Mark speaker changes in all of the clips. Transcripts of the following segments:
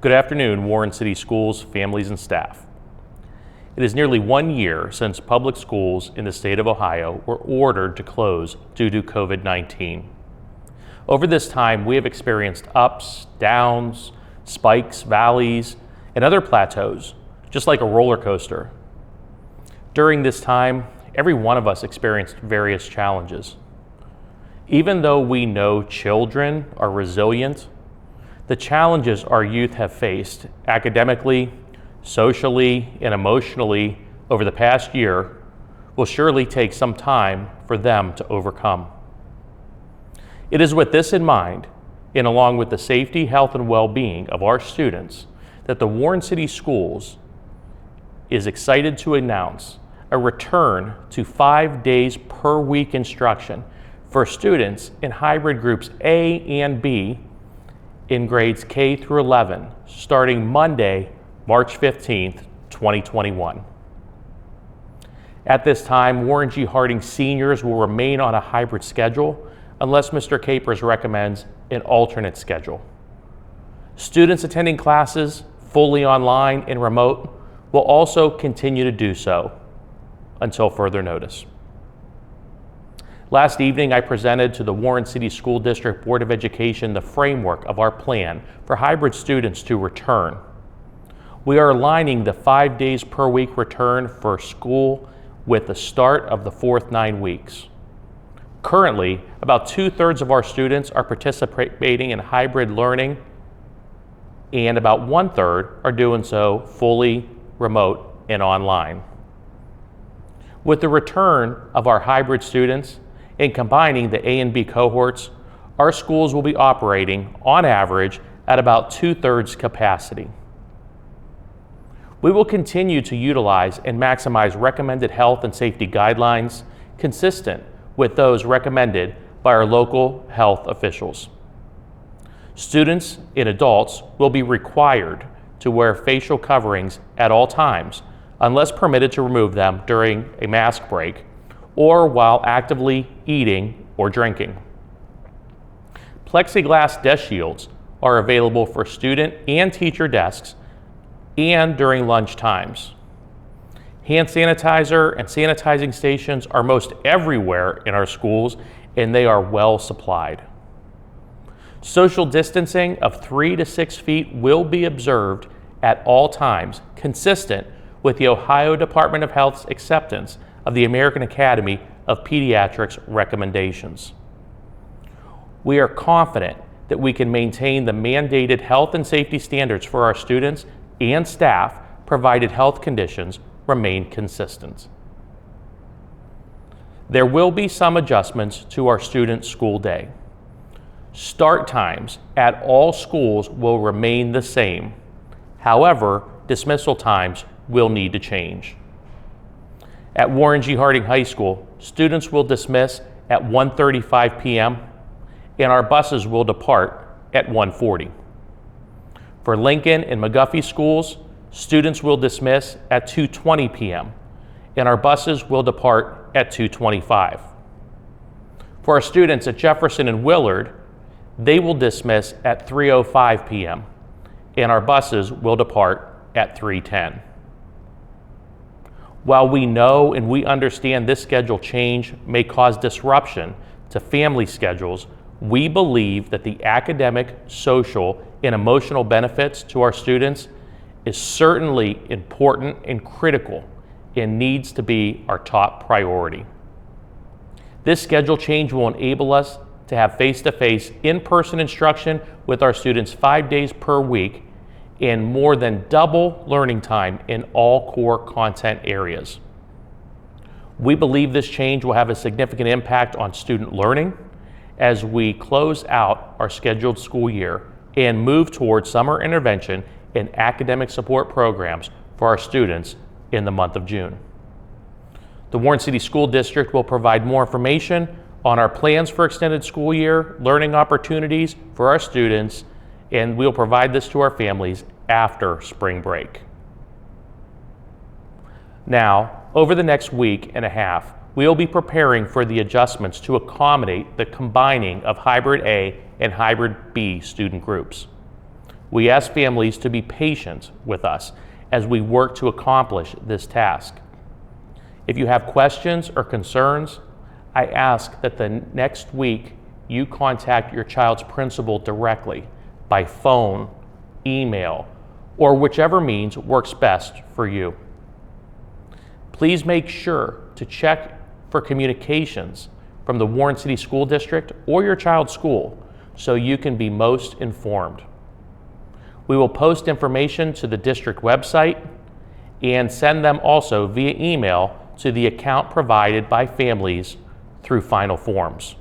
Speaker 1: Good afternoon, Warren City Schools, families, and staff. It is nearly 1 year since public schools in the state of Ohio were ordered to close due to COVID-19. Over this time, we have experienced ups, downs, spikes, valleys, and other plateaus, just like a roller coaster. During this time, every one of us experienced various challenges. Even though we know children are resilient, the challenges our youth have faced academically, socially, and emotionally over the past year will surely take some time for them to overcome. It is with this in mind, and along with the safety, health, and well-being of our students, that the Warren City Schools is excited to announce a return to 5 days per week instruction for students in hybrid groups A and B in grades K through 11, starting Monday, March 15th, 2021. At this time, Warren G. Harding Seniors will remain on a hybrid schedule unless Mr. Capers recommends an alternate schedule. Students attending classes fully online and remote will also continue to do so until further notice. Last evening, I presented to the Warren City School District Board of Education the framework of our plan for hybrid students to return. We are aligning the 5 days per week return for school with the start of the fourth 9 weeks. Currently, about 2/3 of our students are participating in hybrid learning, and about 1/3 are doing so fully remote and online. With the return of our hybrid students and combining the A and B cohorts, our schools will be operating on average at about 2/3 capacity. We will continue to utilize and maximize recommended health and safety guidelines consistent with those recommended by our local health officials. Students and adults will be required to wear facial coverings at all times unless permitted to remove them during a mask break or while actively eating or drinking. Plexiglass desk shields are available for student and teacher desks and during lunch times. Hand sanitizer and sanitizing stations are most everywhere in our schools, and they are well supplied. Social distancing of 3 to 6 feet will be observed at all times, consistent with the Ohio Department of Health's acceptance of the American Academy of Pediatrics recommendations. We are confident that we can maintain the mandated health and safety standards for our students and staff, provided health conditions remain consistent. There will be some adjustments to our student school day. Start times at all schools will remain the same. However, dismissal times will need to change. At Warren G. Harding High School, students will dismiss at 1:35 p.m. and our buses will depart at 1:40. For Lincoln and McGuffey schools, students will dismiss at 2:20 p.m. and our buses will depart at 2:25. For our students at Jefferson and Willard, they will dismiss at 3:05 p.m. and our buses will depart at 3:10. While we know and we understand this schedule change may cause disruption to family schedules, we believe that the academic, social, and emotional benefits to our students is certainly important and critical and needs to be our top priority. This schedule change will enable us to have face-to-face, in-person instruction with our students 5 days per week and more than double learning time in all core content areas. We believe this change will have a significant impact on student learning as we close out our scheduled school year and move towards summer intervention and academic support programs for our students in the month of June. The Warren City School District will provide more information on our plans for extended school year, learning opportunities for our students, and we'll provide this to our families after spring break. Now, over the next week and a half, we'll be preparing for the adjustments to accommodate the combining of Hybrid A and Hybrid B student groups. We ask families to be patient with us as we work to accomplish this task. If you have questions or concerns, I ask that the next week you contact your child's principal directly by phone, email, or whichever means works best for you. Please make sure to check for communications from the Warren City School District or your child's school so you can be most informed. We will post information to the district website and send them also via email to the account provided by families through Final Forms.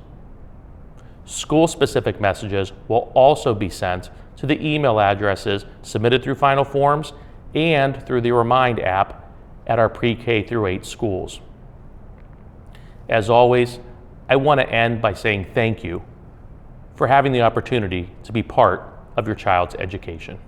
Speaker 1: School-specific messages will also be sent to the email addresses submitted through Final Forms and through the Remind app at our pre-K through 8 schools. As always, I want to end by saying thank you for having the opportunity to be part of your child's education.